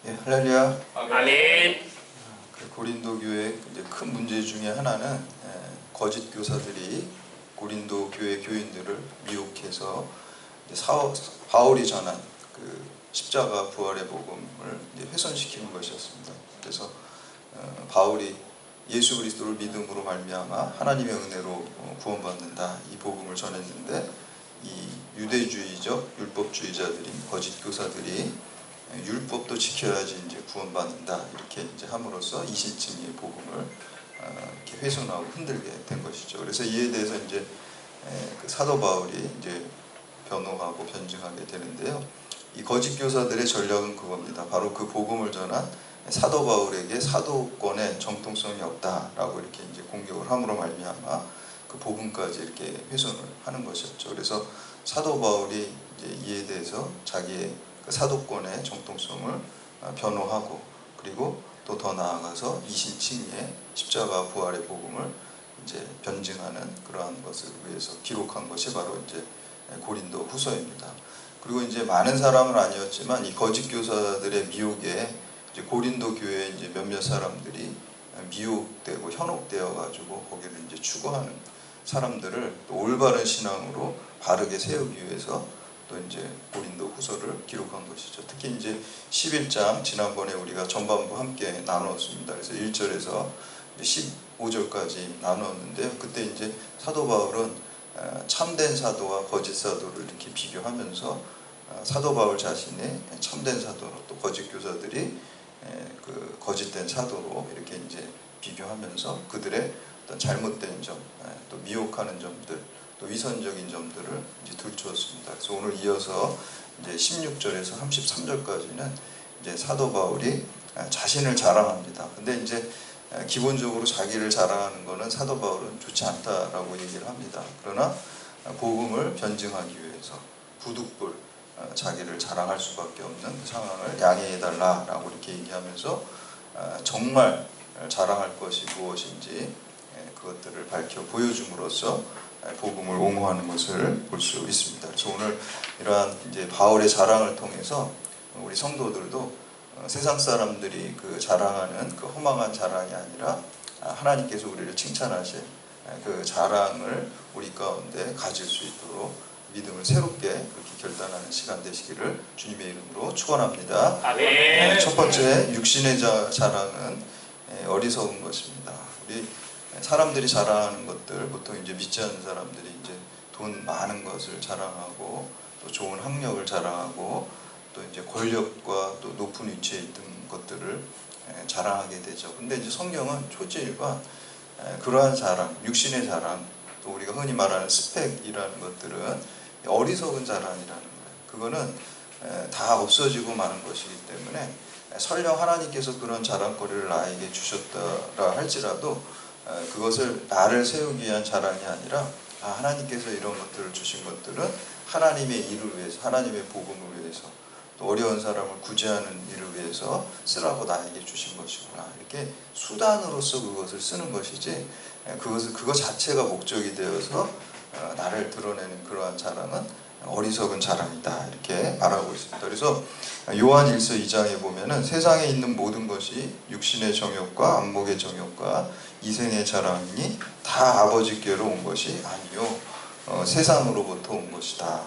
예, 할렐루야. 아멘. 고린도 교회 이제 큰 문제 중에 하나는 거짓 교사들이 고린도 교회 교인들을 미혹해서 바울이 전한 그 십자가 부활의 복음을 이제 훼손시키는 것이었습니다. 그래서 바울이 예수 그리스도를 믿음으로 말미암아 하나님의 은혜로 구원받는다 이 복음을 전했는데, 이 유대주의적 율법주의자들인 거짓 교사들이 율법도 지켜야지 이제 구원받는다 이렇게 이제 함으로써 이신칭의 복음을 이렇게 훼손하고 흔들게 된 것이죠. 그래서 이에 대해서 이제 그 사도 바울이 이제 변호하고 변증하게 되는데요. 이 거짓 교사들의 전략은 그겁니다. 바로 그 복음을 전한 사도 바울에게 사도권의 정통성이 없다라고 이렇게 이제 공격을 함으로 말미암아 그 복음까지 이렇게 훼손을 하는 것이었죠. 그래서 사도 바울이 이제 이에 대해서 자기의 그 사도권의 정통성을 변호하고, 그리고 또 더 나아가서 이신칭의 십자가 부활의 복음을 이제 변증하는 그러한 것을 위해서 기록한 것이 바로 이제 고린도 후서입니다. 그리고 이제 많은 사람은 아니었지만 이 거짓 교사들의 미혹에 이제 고린도 교회 이제 몇몇 사람들이 미혹되고 현혹되어 가지고 거기를 이제 추구하는 사람들을 또 올바른 신앙으로 바르게 세우기 위해서 또 이제 고린도 후서를 기록한 것이죠. 특히 이제 11장 지난번에 우리가 전반부 함께 나누었습니다. 그래서 1절에서 15절까지 나누었는데요. 그때 이제 사도 바울은 참된 사도와 거짓 사도를 이렇게 비교하면서 사도 바울 자신이 참된 사도로, 또 거짓 교사들이 그 거짓된 사도로 이렇게 이제 비교하면서 그들의 어떤 잘못된 점, 또 미혹하는 점들, 또 위선적인 점들을 이제 들추었습니다. 그래서 오늘 이어서 이제 16절에서 33절까지는 이제 사도 바울이 자신을 자랑합니다. 근데 이제 기본적으로 자기를 자랑하는 것은 사도 바울은 좋지 않다라고 얘기를 합니다. 그러나 복음을 변증하기 위해서 부득불 자기를 자랑할 수밖에 없는 상황을 양해해달라라고 이렇게 얘기하면서 정말 자랑할 것이 무엇인지 그것들을 밝혀 보여줌으로써 복음을 옹호하는 것을 볼 수 있습니다. 그래서 오늘 이러한 이제 바울의 자랑을 통해서 우리 성도들도 세상 사람들이 그 자랑하는 그 허망한 자랑이 아니라 하나님께서 우리를 칭찬하실 그 자랑을 우리 가운데 가질 수 있도록 믿음을 새롭게 그렇게 결단하는 시간 되시기를 주님의 이름으로 축원합니다. 아멘. 첫 번째, 육신의 자랑은 어리석은 것입니다. 우리 사람들이 자랑하는 것들, 보통 이제 믿지 않는 사람들이 이제 돈 많은 것을 자랑하고, 또 좋은 학력을 자랑하고, 또 이제 권력과 또 높은 위치에 있던 것들을 자랑하게 되죠. 근데 이제 성경은 초지일관 그러한 자랑, 육신의 자랑, 또 우리가 흔히 말하는 스펙이라는 것들은 어리석은 자랑이라는 거예요. 그거는 다 없어지고 마는 것이기 때문에 설령 하나님께서 그런 자랑거리를 나에게 주셨다라 할지라도 그것을 나를 세우기 위한 자랑이 아니라 하나님께서 이런 것들을 주신 것들은 하나님의 일을 위해서, 하나님의 복음을 위해서, 또 어려운 사람을 구제하는 일을 위해서 쓰라고 나에게 주신 것이구나, 이렇게 수단으로서 그것을 쓰는 것이지 그것 자체가 목적이 되어서 나를 드러내는 그러한 자랑은 어리석은 자랑이다 이렇게 말하고 있습니다. 그래서 요한 1서 2장에 보면은 세상에 있는 모든 것이 육신의 정욕과 안목의 정욕과 이생의 자랑이니 다 아버지께로 온 것이 아니요 세상으로부터 온 것이다.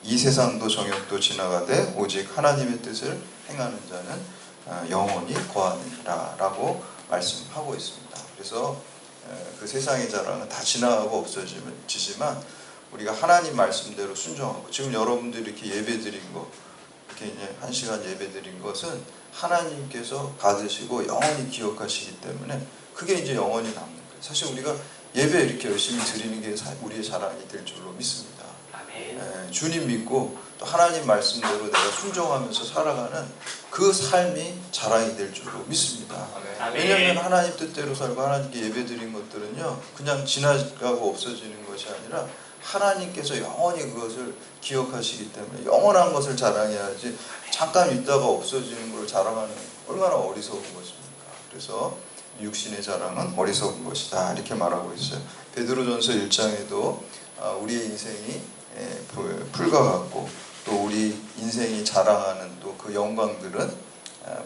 이 세상도 정욕도 지나가되 오직 하나님의 뜻을 행하는 자는 영원히 거하느니라 라고 말씀하고 있습니다. 그래서 그 세상의 자랑은 다 지나가고 없어지지만 우리가 하나님 말씀대로 순종하고, 지금 여러분들이 이렇게 예배 드린 거, 이렇게 이제 1시간 예배 드린 것은 하나님께서 받으시고 영원히 기억하시기 때문에 그게 이제 영원히 남는 거예요. 사실 우리가 예배 이렇게 열심히 드리는 게 우리의 자랑이 될 줄로 믿습니다. 주님 믿고 또 하나님 말씀대로 내가 순종하면서 살아가는 그 삶이 자랑이 될 줄로 믿습니다. 왜냐하면 하나님 뜻대로 살고 하나님께 예배 드린 것들은요 그냥 지나가고 없어지는 것이 아니라 하나님께서 영원히 그것을 기억하시기 때문에 영원한 것을 자랑해야지 잠깐 있다가 없어지는 걸 자랑하는 얼마나 어리석은 것입니까? 그래서 육신의 자랑은 어리석은 것이다 이렇게 말하고 있어요. 베드로전서 1장에도 우리의 인생이 풀과 같고, 또 우리 인생이 자랑하는 또 그 영광들은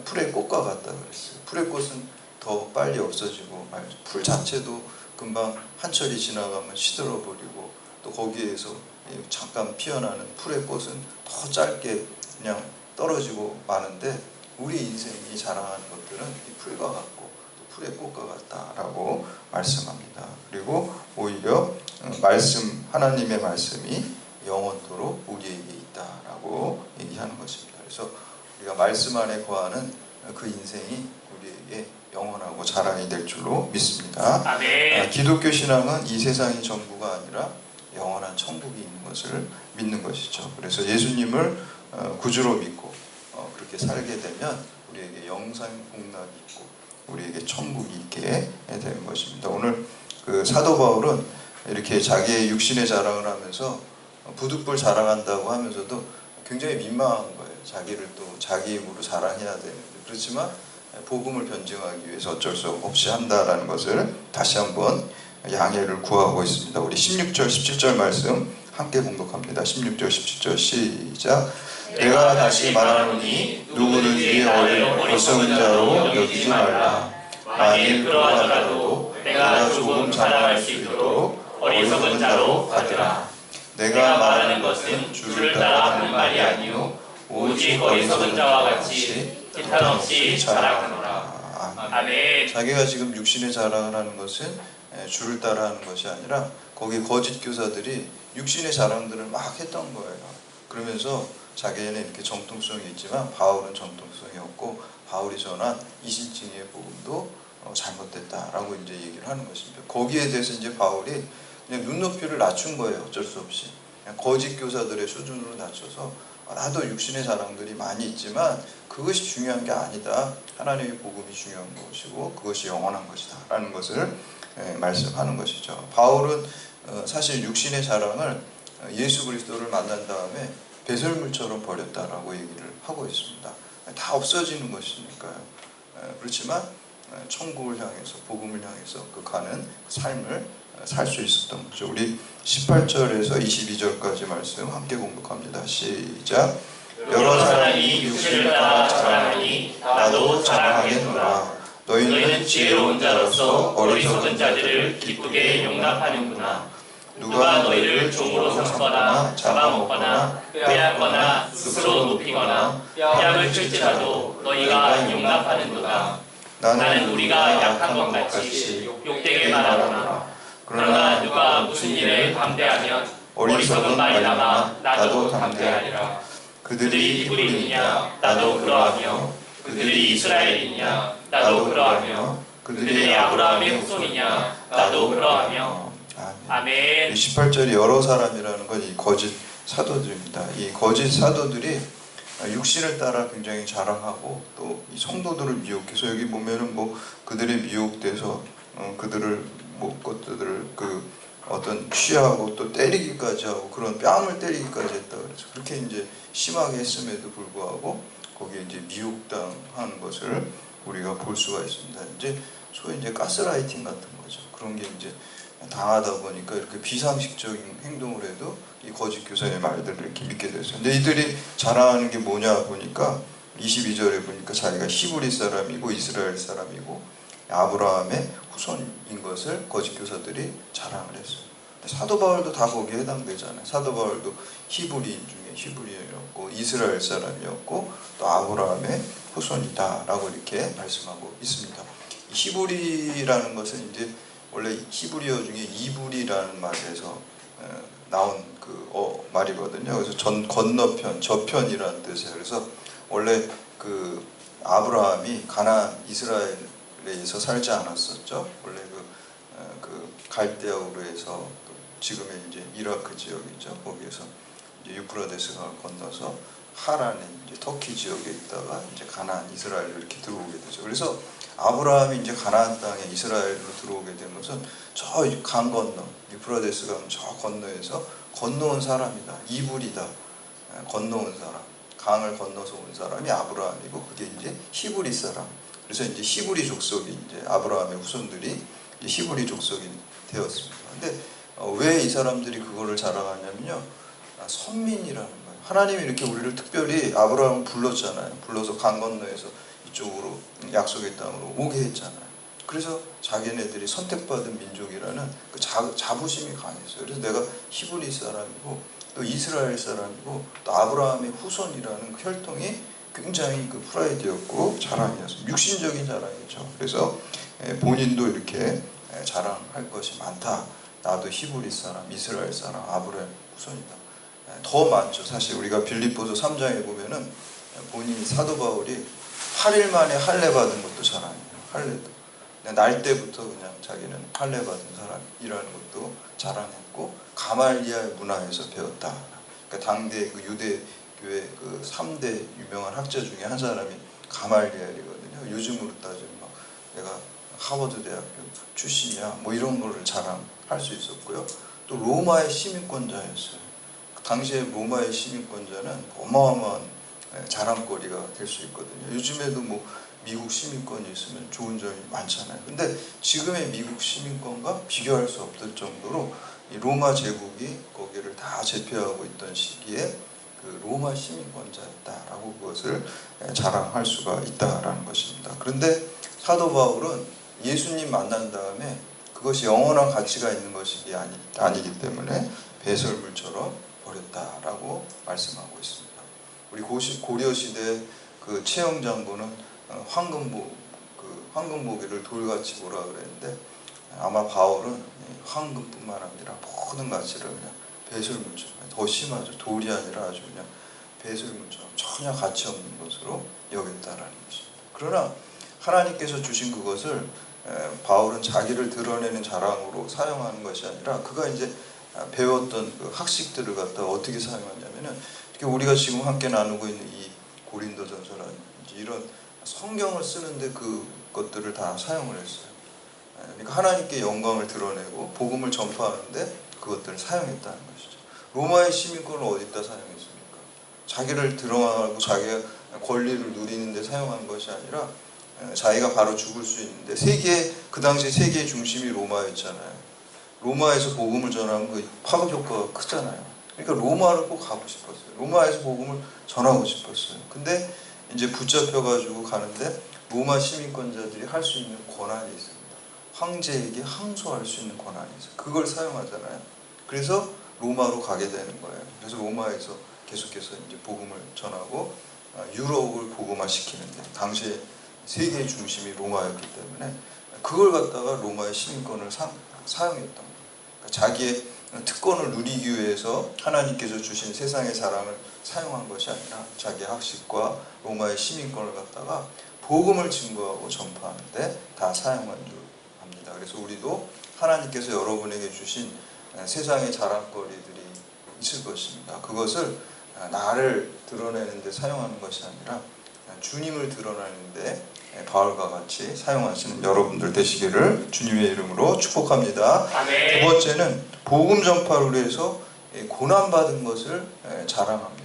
풀의 꽃과 같다 그랬어요. 풀의 꽃은 더 빨리 없어지고 풀 자체도 금방 한철이 지나가면 시들어버리고 또 거기에서 잠깐 피어나는 풀의 꽃은 더 짧게 그냥 떨어지고 마는데 우리 인생이 자랑하는 것들은 이 풀과 같고 또 풀의 꽃과 같다라고 말씀합니다. 그리고 오히려 하나님의 말씀이 영원토록 우리에게 있다라고 얘기하는 것입니다. 그래서 우리가 말씀 안에 거하는 그 인생이 우리에게 영원하고 자랑이 될 줄로 믿습니다. 아멘. 기독교 신앙은 이 세상이 전부가 아니라 영원한 천국이 있는 것을 믿는 것이죠. 그래서 예수님을 구주로 믿고 그렇게 살게 되면 우리에게 영생 복락이 있고 우리에게 천국이 있게 되는 것입니다. 오늘 그 사도 바울은 이렇게 자기의 육신의 자랑을 하면서 부득불 자랑한다고 하면서도 굉장히 민망한 거예요. 자기를 또 자기 힘으로 자랑해야 되는데 그렇지만 복음을 변증하기 위해서 어쩔 수 없이 한다라는 것을 다시 한번 양해를 구하고 있습니다. 우리 16절 17절 말씀 함께 공독합니다. 16절 17절 시작. 내가 다시 말하노니 누구든지 어리석은 자로 여기지 말라. 만일 그러하더라도 내가 조금 자랑할 수 있도록 어리석은 자로 받으라. 내가 말하는 것은 주를 따라 하는 말이 아니요 오직 어리석은 자와 같이 기탄 없이 자랑하노라. 아멘. 자기가 지금 육신의 자랑을 하는 것은 주를 따라 하는 것이 아니라 거기 거짓 교사들이 육신의 자랑들을 막 했던 거예요. 그러면서 자기는 이렇게 정통성이 있지만 바울은 정통성이 없고 바울이 전한 이신증의 복음도 잘못됐다라고 이제 얘기를 하는 것입니다. 거기에 대해서 이제 바울이 그냥 눈높이를 낮춘 거예요. 어쩔 수 없이 그냥 거짓 교사들의 수준으로 낮춰서 나도 육신의 자랑들이 많이 있지만 그것이 중요한 게 아니다. 하나님의 복음이 중요한 것이고 그것이 영원한 것이다 라는 것을 말씀하는 것이죠. 바울은 사실 육신의 자랑을 예수 그리스도를 만난 다음에 배설물처럼 버렸다라고 얘기를 하고 있습니다. 다 없어지는 것이니까요. 그렇지만 천국을 향해서 복음을 향해서 그 가는 삶을 살 수 있었던 거죠. 우리 18절에서 22절까지 말씀 함께 공독합니다. 시작. 여러 사람이 육신을 따라 자랑하니 나도 자랑하겠노라. 너희는 지혜로운 자로서 어리석은 자들을 기쁘게 용납하는구나. 누가 너희를 종으로 삼거나 잡아먹거나 빼앗거나 스스로 높이거나 뺨을 칠지라도 너희가 용납하는도다. 나는 우리가 약한 것 같이 욕되게 말하노라. 그러나 누가 무슨 일에 담대하면 어리석은 말이나마 나도 담대하리라. 그들이 히브리인이냐 나도 그러하며 그들이 이스라엘이냐 나도 그러하며 그들이 아브라함의 후손이냐 나도 그러하며. 아멘. 18절이 여러 사람이라는 건 이 거짓 사도들입니다. 이 거짓 사도들이 육신을 따라 굉장히 자랑하고 또 이 성도들을 미혹해서 여기 보면은 뭐 그들이 미혹돼서 그들을 것들을 그 어떤 취하고 또 때리기까지 하고 그런 뺨을 때리기까지 했다 그래서 그렇게 이제 심하게 했음에도 불구하고 거기에 이제 미혹당하는 것을 우리가 볼 수가 있습니다. 이제 소위 이제 가스라이팅 같은 거죠. 그런 게 이제 당하다 보니까 이렇게 비상식적인 행동을 해도 이 거짓 교사의 말들을 이렇게 믿게 됐어요. 근데 이들이 자랑하는 게 뭐냐 보니까 22절에 보니까 자기가 히브리 사람이고 이스라엘 사람이고 아브라함의 후손인 것을 거짓 교사들이 자랑을 했어요. 사도 바울도 다 거기에 해당되잖아요. 사도 바울도 히브리인 중에 히브리였고 이스라엘 사람이었고 또 아브라함의 후손이다라고 이렇게 말씀하고 있습니다. 히브리라는 것은 이제 원래 히브리어 중에 이불이라는 말에서 나온 그 말이거든요. 그래서 건너편, 저편이라는 뜻이에요. 그래서 원래 그 아브라함이 가나안 이스라엘에서 살지 않았었죠. 원래 그 갈대아우르에서 지금의 이제 이라크 지역이죠. 거기에서 이제 유프라데스강을 건너서 하란에 이제 터키 지역에 있다가 이제 가나안 이스라엘로 이렇게 들어오게 되죠. 그래서 아브라함이 이제 가나안 땅에 이스라엘로 들어오게 된 것은 저 강 건너 유프라데스 강 저 건너에서 건너온 사람이다. 이불이다. 건너온 사람. 강을 건너서 온 사람이 아브라함이고 그게 이제 히브리 사람. 그래서 이제 히브리 족속이 이제 아브라함의 후손들이 이제 히브리 족속이 되었습니다. 근데 왜 이 사람들이 그거를 자랑하냐면요. 선민이라는 거예요. 하나님이 이렇게 우리를 특별히 아브라함을 불렀잖아요. 불러서 강 건너에서 이쪽으로 약속의 땅으로 오게 했잖아요. 그래서 자기네들이 선택받은 민족이라는 그 자부심이 강했어요. 그래서 내가 히브리 사람이고 또 이스라엘 사람이고 또 아브라함의 후손이라는 그 혈통이 굉장히 그 프라이드였고 자랑이었어요. 육신적인 자랑이죠. 그래서 본인도 이렇게 자랑할 것이 많다. 나도 히브리 사람, 이스라엘 사람, 아브라함 후손이다. 더 많죠. 사실 우리가 빌립보서 3장에 보면은 본인이 사도 바울이 8일 만에 할례 받은 것도 자랑이에요. 할례도. 날 때부터 그냥 자기는 할례 받은 사람이라는 것도 자랑했고 가말리알 문화에서 배웠다. 그러니까 당대 그 유대 교회 그 3대 유명한 학자 중에 한 사람이 가말리알이거든요. 요즘으로 따지면 막 내가 하버드 대학교 출신이야 뭐 이런 거를 자랑할 수 있었고요. 또 로마의 시민권자였어요. 당시에 로마의 시민권자는 어마어마한 자랑거리가 될 수 있거든요. 요즘에도 뭐 미국 시민권이 있으면 좋은 점이 많잖아요. 근데 지금의 미국 시민권과 비교할 수 없을 정도로 이 로마 제국이 거기를 다 제패하고 있던 시기에 그 로마 시민권자였다라고 그것을 자랑할 수가 있다라는 것입니다. 그런데 사도 바울은 예수님 만난 다음에 그것이 영원한 가치가 있는 것이 아니기 때문에 배설물처럼 버렸다라고 말씀하고 있습니다. 우리 고려 시대 그 채영 장군은 황금보기를 돌같이 보라 그랬는데 아마 바울은 황금뿐만 아니라 모든 가치를 그냥 배설물처럼 더 심하죠. 돌이 아니라 아주 그냥 배설물처럼 전혀 가치 없는 것으로 여겼다라는 것입니다. 그러나 하나님께서 주신 그것을 바울은 자기를 드러내는 자랑으로 사용하는 것이 아니라 그가 이제 배웠던 그 학식들을 갖다 어떻게 사용하냐면은 특히 우리가 지금 함께 나누고 있는 이 고린도전서라든지 이런 성경을 쓰는데 그것들을 다 사용을 했어요. 그러니까 하나님께 영광을 드러내고 복음을 전파하는데 그것들을 사용했다는 것이죠. 로마의 시민권을 어디다 사용했습니까? 자기를 드러나고 자기가 권리를 누리는 데 사용한 것이 아니라 자기가 바로 죽을 수 있는데 그 당시 세계의 중심이 로마였잖아요. 로마에서 복음을 전하면 그 파급 효과가 크잖아요. 그러니까 로마를 꼭 가고 싶었어요. 로마에서 복음을 전하고 싶었어요. 근데 이제 붙잡혀가지고 가는데 로마 시민권자들이 할 수 있는 권한이 있습니다. 황제에게 항소할 수 있는 권한이 있어요. 그걸 사용하잖아요. 그래서 로마로 가게 되는 거예요. 그래서 로마에서 계속해서 이제 복음을 전하고 유럽을 복음화시키는데 당시에 세계의 중심이 로마였기 때문에 그걸 갖다가 로마의 시민권을 사용했던 거예요. 그러니까 자기의 특권을 누리기 위해서 하나님께서 주신 세상의 자랑을 사용한 것이 아니라 자기 학식과 로마의 시민권을 갖다가 복음을 증거하고 전파하는데 다 사용한 줄 압니다. 그래서 우리도 하나님께서 여러분에게 주신 세상의 자랑거리들이 있을 것입니다. 그것을 나를 드러내는 데 사용하는 것이 아니라 주님을 드러내는 데 바울과 같이 사용하시는 여러분들 되시기를 주님의 이름으로 축복합니다. 아멘. 두 번째는 복음 전파를 위해서 고난받은 것을 자랑합니다.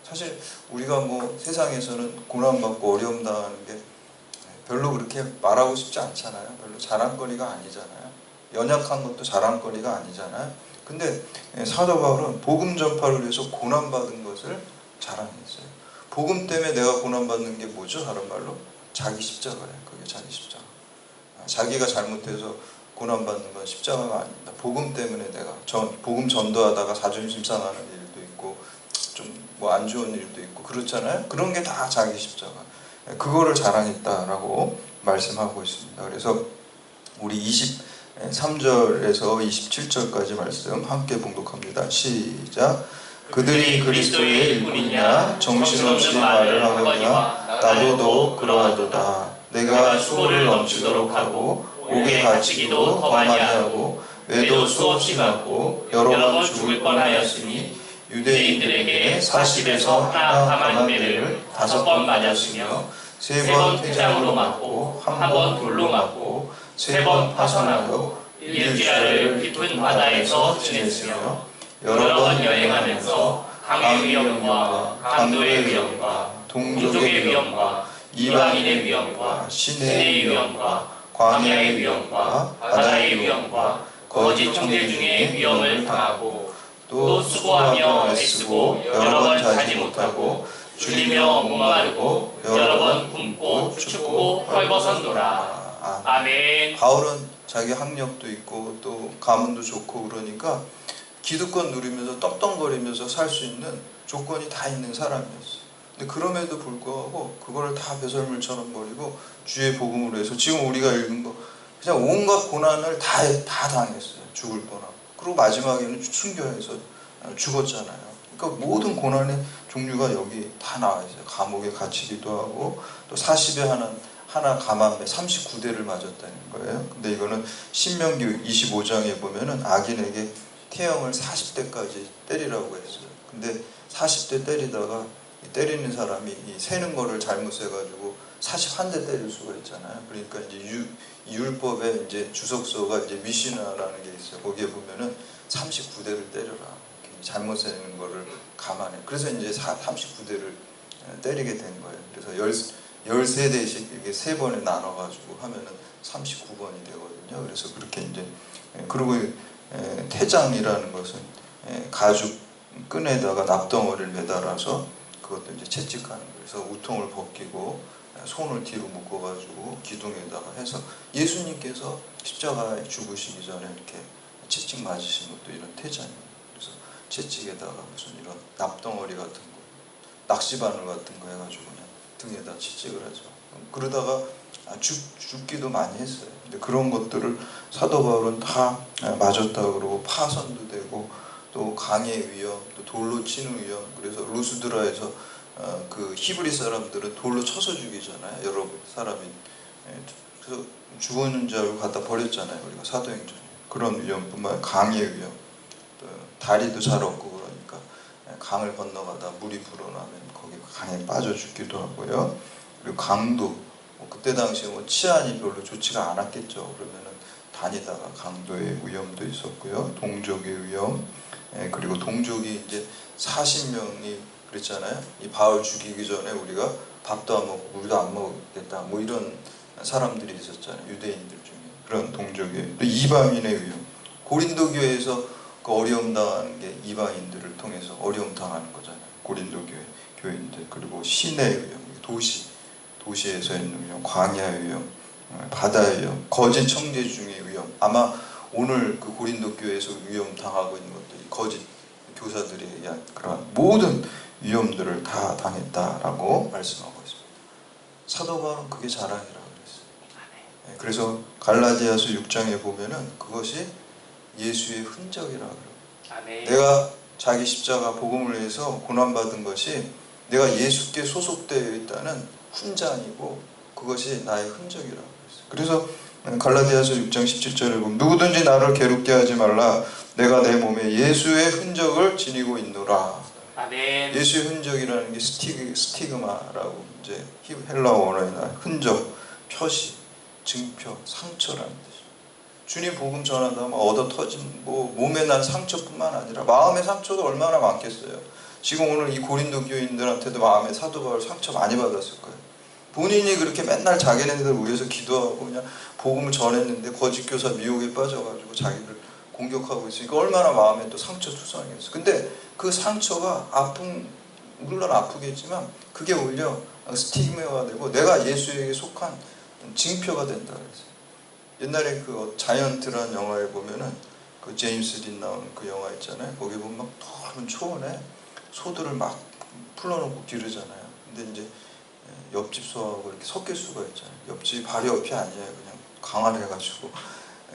사실 우리가 뭐 세상에서는 고난받고 어려움 당하는 게 별로 그렇게 말하고 싶지 않잖아요. 별로 자랑거리가 아니잖아요. 연약한 것도 자랑거리가 아니잖아요. 근데 사도 바울은 복음 전파를 위해서 고난받은 것을 자랑했어요. 복음 때문에 내가 고난받는 게 뭐죠? 다른 말로 자기 십자가예요. 그게 자기 십자가. 자기가 잘못해서 고난받는 건 십자가가 아닙니다. 복음 때문에 내가 복음 전도하다가 자존심 상하는 일도 있고 좀 뭐 안 좋은 일도 있고 그렇잖아요. 그런 게 다 자기 십자가. 그거를 자랑했다라고 말씀하고 있습니다. 그래서 우리 23절에서 27절까지 말씀 함께 봉독합니다. 시작. 그들이 그리스도의 일꾼이냐 정신없이 말을 하거니와 나도 그러하도다. 내가 수고를 넘치도록 하고 옥에 갇히기도 더 많이 하고 외도 수없이 받고 여러 번 죽을 뻔하였으니 유대인들에게 40에서 하나 감한 배를 5번 맞았으며 3번 퇴장으로 맞고 1번 돌로 맞고 3번 파선하고 일주일을 깊은 바다에서 지냈으며 여러 번 여행하면서 강의 위험과 강도의 위험과 동족의 위험과 이방인의 위험과 신의 위험과 광야의 위험과 바다의 위험과 거짓 총재 중에 위험을 당하고 또 수고하며 애쓰고 여러 번 자지 못하고 줄이며 목마르고 여러 번 굶고 춥고 헐벗었노라. 아멘. 바울은 자기 학력도 있고 또 가문도 좋고 그러니까 기득권 누리면서 떡덩거리면서 살 수 있는 조건이 다 있는 사람이었어요. 근데 그럼에도 불구하고 그거를 다 배설물처럼 버리고 주의 복음으로 해서 지금 우리가 읽은 거 그냥 온갖 고난을 다 당했어요. 죽을 뻔하고. 그리고 마지막에는 순교해서 죽었잖아요. 그러니까 모든 고난의 종류가 여기 다 나와 있어요. 감옥에 갇히기도 하고 또 40에 하나 감암에 39대를 맞았다는 거예요. 근데 이거는 신명기 25장에 보면은 악인에게 태형을 40대까지 때리라고 했어요. 근데 40대 때리다가 때리는 사람이 이 세는 거를 잘못 세가지고 41대 때릴 수가 있잖아요. 그러니까 이제 율법에 이제 주석서가 이제 미시나라는 게 있어요. 거기에 보면은 39대를 때려라. 잘못 세는 거를 감안해. 그래서 이제 39대를 때리게 된 거예요. 그래서 13대씩 이렇게 3번에 나눠가지고 하면은 39번이 되거든요. 그래서 그렇게 이제, 그리고 태장이라는 것은 가죽 끈에다가 납덩어리를 매달아서 그것도 이제 채찍하는 거예요. 그래서 우통을 벗기고 손을 뒤로 묶어가지고 기둥에다가 해서 예수님께서 십자가에 죽으시기 전에 이렇게 채찍 맞으신 것도 이런 태장이에요. 그래서 채찍에다가 무슨 이런 납덩어리 같은 거, 낚시바늘 같은 거 해가지고 그냥 등에다 채찍을 하죠. 그러다가 죽기도 많이 했어요. 근데 그런 것들을 사도 바울은 다 맞았다 그러고 파선도 되고 또 강의 위험, 또 돌로 치는 위험. 그래서 루스드라에서 그 히브리 사람들은 돌로 쳐서 죽이잖아요. 여러 사람이. 그래서 죽었는 줄 알고 갖다 버렸잖아요. 우리가 사도행전에. 그런 위험뿐만 아니라 강의 위험. 또 다리도 잘 없고 그러니까 강을 건너가다 물이 불어나면 거기 강에 빠져 죽기도 하고요. 그리고 강도. 그때 당시에 뭐 치안이 별로 좋지가 않았겠죠. 그러면은 다니다가 강도의 위험도 있었고요. 동족의 위험. 그리고 동족이 이제 40명이 그랬잖아요. 이 바울 죽이기 전에 우리가 밥도 안 먹고 물도 안 먹겠다. 뭐 이런 사람들이 있었잖아요. 유대인들 중에. 그런 동족의 또 이방인의 위험. 고린도 교회에서 그 어려움 당하는 게 이방인들을 통해서 어려움 당하는 거잖아요. 고린도 교회인들. 그리고 시내의 위험. 도시에서 있는 위험. 광야의 위험. 바다의 위험. 거짓 청제 중의 위험. 아마 오늘 그 고린도 교회에서 위험 당하고 있는 것들이 거짓 교사들에 의한 그런 모든 위험들을 다 당했다라고 말씀하고 있습니다. 사도 바울은 그게 자랑이라고 그랬어요. 그래서 갈라디아서 6장에 보면은 그것이 예수의 흔적이라고 그래요. 내가 자기 십자가 복음을 위해서 고난받은 것이 내가 예수께 소속되어 있다는 훈장이고 그것이 나의 흔적이라고 그랬어요. 그래서 갈라디아서 6장 17절에 보면 누구든지 나를 괴롭게 하지 말라. 내가 내 몸에 예수의 흔적을 지니고 있노라. 아멘. 예수의 흔적이라는 게 스티그마라고 이제 헬라어 원어에 나와요. 흔적, 표시, 증표, 상처라는 뜻이죠. 주님 복음 전하다 하면 얻어 터진 뭐 몸에 난 상처뿐만 아니라 마음의 상처도 얼마나 많겠어요. 지금 오늘 이 고린도 교인들한테도 마음의 사도 바울 상처 많이 받았을 거예요. 본인이 그렇게 맨날 자기네들 위해서 기도하고 그냥 복음을 전했는데 거짓 교사 미혹에 빠져가지고 자기를 공격하고 있으니까 얼마나 마음에 또 상처 투성이었어. 근데 그 상처가 물론 아프겠지만 그게 오히려 스티그마가 되고 내가 예수에게 속한 징표가 된다 그랬어요. 옛날에 그 자이언트라는 영화에 보면은 그 제임스 딘 나오는 그 영화 있잖아요. 거기 보면 막 넓은 초원에 소들을 막 풀어놓고 기르잖아요. 근데 이제 옆집 소하고 이렇게 섞일 수가 있잖아요. 옆집이 바로 옆이 아니에요. 그냥 강화를 해가지고.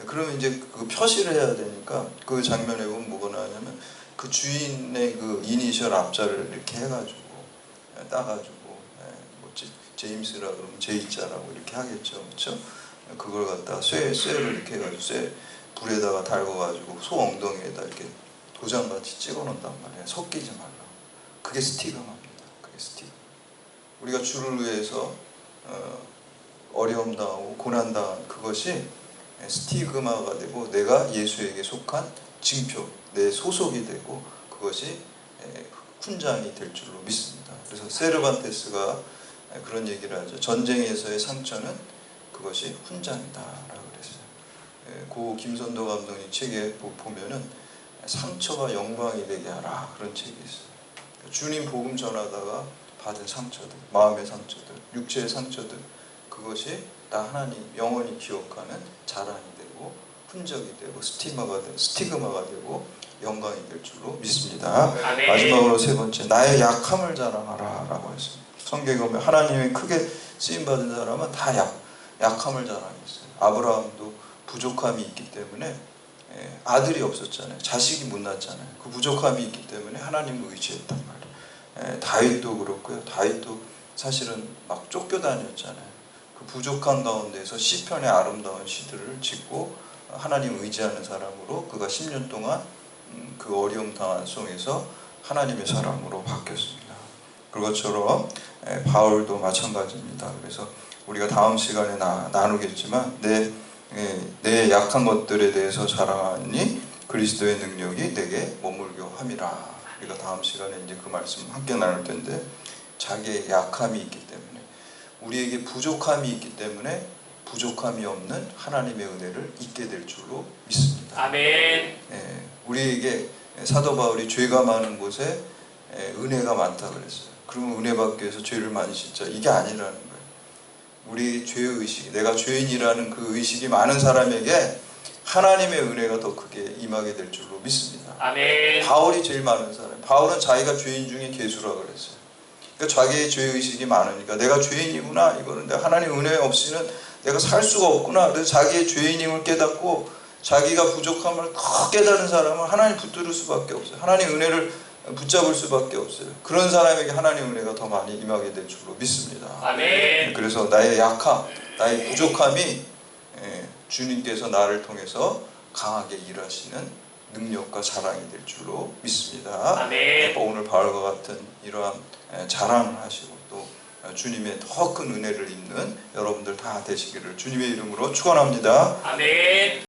그러면 이제 그 표시를 해야 되니까 그 장면에 보면 뭐가 나오냐면 그 주인의 그 이니셜 앞자를 이렇게 해가지고 따가지고 뭐 제임스라 그러면 제이자라고 이렇게 하겠죠. 그렇죠? 그걸 갖다가 쇠를 이렇게 해가지고 쇠 불에다가 달궈가지고 소 엉덩이에다 이렇게 도장같이 찍어놓는단 말이에요. 섞이지 말라고. 그게 스티그마입니다. 그게 스티그마. 우리가 주를 위해서 어려움 당하고 고난 당한 그것이 스티그마가 되고 내가 예수에게 속한 징표, 내 소속이 되고 그것이 훈장이 될 줄로 믿습니다. 그래서 세르반테스가 그런 얘기를 하죠. 전쟁에서의 상처는 그것이 훈장이다라고 그랬어요. 고 김선도 감독님 책에 보면은 상처가 영광이 되게 하라, 그런 책이 있어요. 주님 복음 전하다가 받은 상처들, 마음의 상처들, 육체의 상처들, 그것이 다 하나님 영원히 기억하는 자랑이 되고 흔적이 되고 스티그마가 되고 영광이 될 줄로 믿습니다. 아멘. 마지막으로 세 번째, 나의 약함을 자랑하라 라고 했습니다. 성경에 보면 하나님의 크게 쓰임받은 사람은 다 약함을 자랑했어요. 아브라함도 부족함이 있기 때문에 아들이 없었잖아요. 자식이 못 낳았잖아요. 그 부족함이 있기 때문에 하나님을 의지했단 말이에요. 다윗도 그렇고요. 다윗도 사실은 막 쫓겨다녔잖아요. 그 부족한 가운데서 시편의 아름다운 시들을 짓고 하나님 의지하는 사람으로 그가 10년 동안 그 어려움 당한 속에서 하나님의 사람으로 바뀌었습니다. 그것처럼 바울도 마찬가지입니다. 그래서 우리가 다음 시간에 나누겠지만 내 약한 것들에 대해서 자랑하니 그리스도의 능력이 내게 머물게 함이라. 우리가 다음 시간에 이제 그 말씀 함께 나눌 텐데, 자기의 약함이 있기 때문에, 우리에게 부족함이 있기 때문에 부족함이 없는 하나님의 은혜를 잊게 될 줄로 믿습니다. 아멘. 우리에게 사도 바울이 죄가 많은 곳에 은혜가 많다 그랬어요. 그러면 은혜 받기 위해서 죄를 많이 짓자, 이게 아니라는 거예요. 우리 죄의 의식, 내가 죄인이라는 그 의식이 많은 사람에게 하나님의 은혜가 더 크게 임하게 될 줄로 믿습니다. 아멘. 바울이 제일 많은 사람. 바울은 자기가 죄인 중에 괴수라 그랬어요. 그러니까 자기의 죄의 의식이 많으니까 내가 죄인이구나, 이거는 내가 하나님 은혜 없이는 내가 살 수가 없구나. 그래서 자기의 죄인임을 깨닫고 자기가 부족함을 더 깨달은 사람은 하나님 붙들을 수밖에 없어요. 하나님 은혜를 붙잡을 수밖에 없어요. 그런 사람에게 하나님 은혜가 더 많이 임하게 될 줄로 믿습니다. 아멘. 그래서 나의 약함, 나의 부족함이 주님께서 나를 통해서 강하게 일하시는 능력과 자랑이 될 줄로 믿습니다. 아멘. 오늘 바울과 같은 이러한 자랑을 하시고 또 주님의 더 큰 은혜를 입는 여러분들 다 되시기를 주님의 이름으로 축원합니다. 아멘.